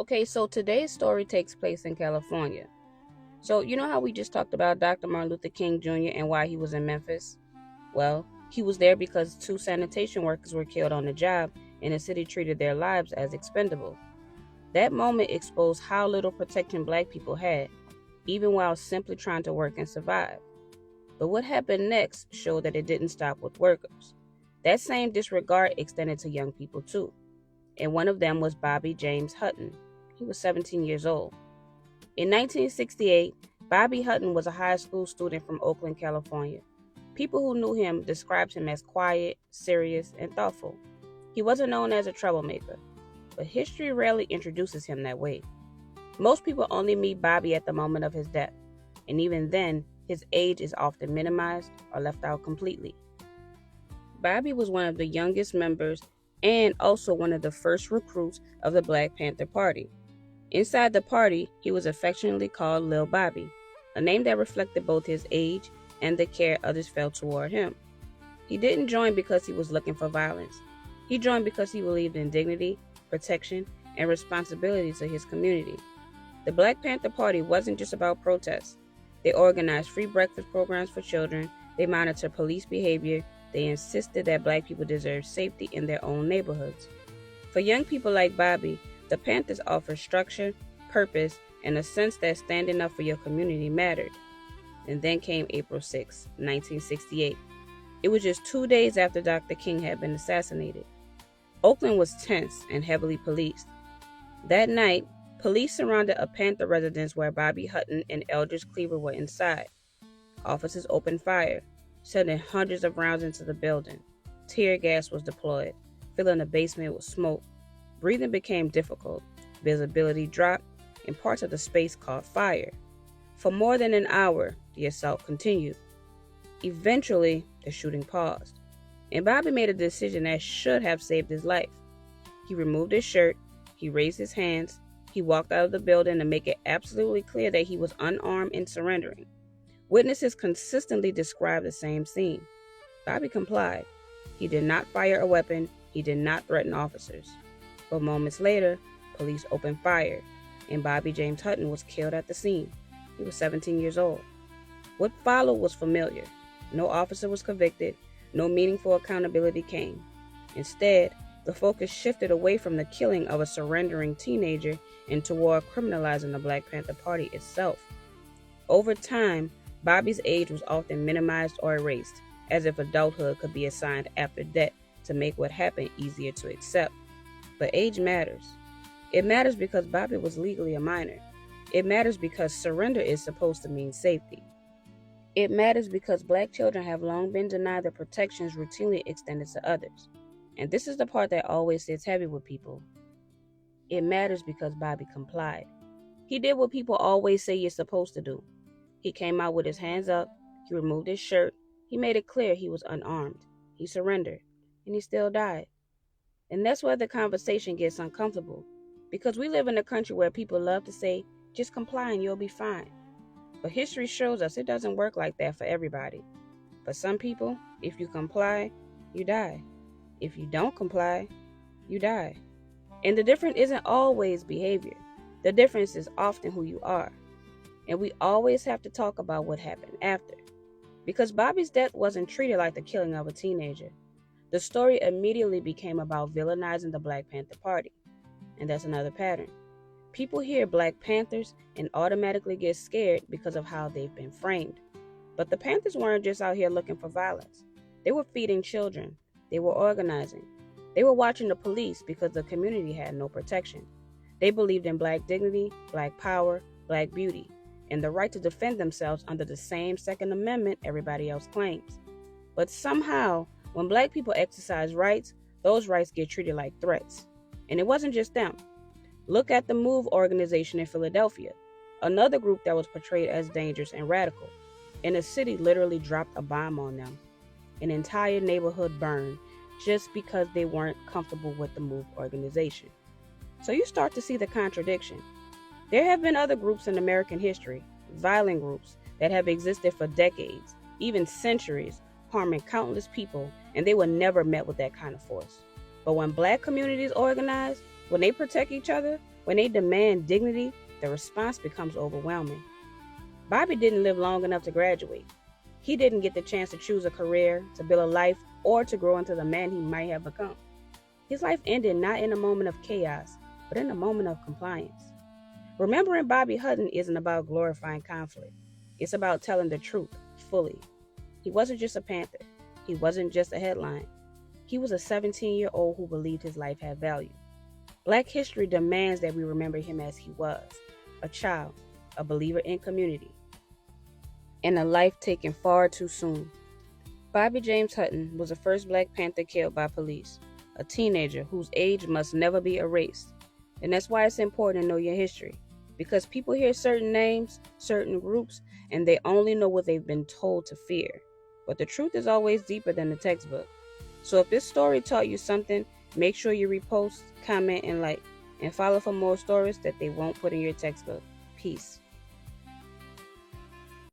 Okay, so today's story takes place in California. So, you know how we just talked about Dr. Martin Luther King Jr. and why he was in Memphis? Well, he was there because two sanitation workers were killed on the job and the city treated their lives as expendable. That moment exposed how little protection black people had, even while simply trying to work and survive. But what happened next showed that it didn't stop with workers. That same disregard extended to young people too, and one of them was Bobby James Hutton. He was 17 years old. In 1968, Bobby Hutton was a high school student from Oakland, California. People who knew him described him as quiet, serious, and thoughtful. He wasn't known as a troublemaker, but history rarely introduces him that way. Most people only meet Bobby at the moment of his death, and even then, his age is often minimized or left out completely. Bobby was one of the youngest members and also one of the first recruits of the Black Panther Party. Inside the party, he was affectionately called Lil Bobby, a name that reflected both his age and the care others felt toward him. He didn't join because he was looking for violence. He joined because he believed in dignity, protection, and responsibility to his community. The Black Panther Party wasn't just about protests. They organized free breakfast programs for children, they monitored police behavior, they insisted that black people deserve safety in their own neighborhoods. For young people like Bobby, the Panthers offered structure, purpose, and a sense that standing up for your community mattered. And then came April 6, 1968. It was just 2 days after Dr. King had been assassinated. Oakland was tense and heavily policed. That night, police surrounded a Panther residence where Bobby Hutton and Eldridge Cleaver were inside. Officers opened fire, sending hundreds of rounds into the building. Tear gas was deployed, filling the basement with smoke. Breathing became difficult, visibility dropped, and parts of the space caught fire. For more than an hour, the assault continued. Eventually, the shooting paused, and Bobby made a decision that should have saved his life. He removed his shirt, he raised his hands, he walked out of the building to make it absolutely clear that he was unarmed and surrendering. Witnesses consistently described the same scene. Bobby complied. He did not fire a weapon, he did not threaten officers. But moments later, police opened fire, and Bobby James Hutton was killed at the scene. He was 17 years old. What followed was familiar. No officer was convicted, no meaningful accountability came. Instead, the focus shifted away from the killing of a surrendering teenager and toward criminalizing the Black Panther Party itself. Over time, Bobby's age was often minimized or erased, as if adulthood could be assigned after death to make what happened easier to accept. But age matters. It matters because Bobby was legally a minor. It matters because surrender is supposed to mean safety. It matters because black children have long been denied the protections routinely extended to others. And this is the part that always sits heavy with people. It matters because Bobby complied. He did what people always say you're supposed to do. He came out with his hands up, he removed his shirt, he made it clear he was unarmed. He surrendered, and he still died. And that's where the conversation gets uncomfortable, because we live in a country where people love to say, just comply and you'll be fine. But history shows us it doesn't work like that for everybody. For some people, if you comply, you die. If you don't comply, you die. And the difference isn't always behavior. The difference is often who you are. And we always have to talk about what happened after. Because Bobby's death wasn't treated like the killing of a teenager. The story immediately became about villainizing the Black Panther Party. And that's another pattern. People hear Black Panthers and automatically get scared because of how they've been framed. But the Panthers weren't just out here looking for violence. They were feeding children. They were organizing. They were watching the police because the community had no protection. They believed in black dignity, black power, black beauty, and the right to defend themselves under the same Second Amendment everybody else claims. But somehow, when black people exercise rights, those rights get treated like threats. And it wasn't just them. Look at the MOVE organization in Philadelphia, another group that was portrayed as dangerous and radical. And the city literally dropped a bomb on them. An entire neighborhood burned just because they weren't comfortable with the MOVE organization. So you start to see the contradiction. There have been other groups in American history, violent groups, that have existed for decades, even centuries, harming countless people, and they were never met with that kind of force. But when black communities organize, when they protect each other, When they demand dignity, the response becomes overwhelming. Bobby didn't live long enough to graduate. He didn't get the chance to choose a career, to build a life, or to grow into the man he might have become. His life ended not in a moment of chaos, but in a moment of compliance. Remembering Bobby Hutton isn't about glorifying conflict. It's about telling the truth fully. He wasn't just a Panther. He wasn't just a headline. He was a 17-year-old who believed his life had value. Black history demands that we remember him as he was, a child, a believer in community, and a life taken far too soon. Bobby James Hutton was the first Black Panther killed by police, a teenager whose age must never be erased. And that's why it's important to know your history, because people hear certain names, certain groups, and they only know what they've been told to fear. But the truth is always deeper than the textbook. So if this story taught you something, make sure you repost, comment, and like, and follow for more stories that they won't put in your textbook. Peace.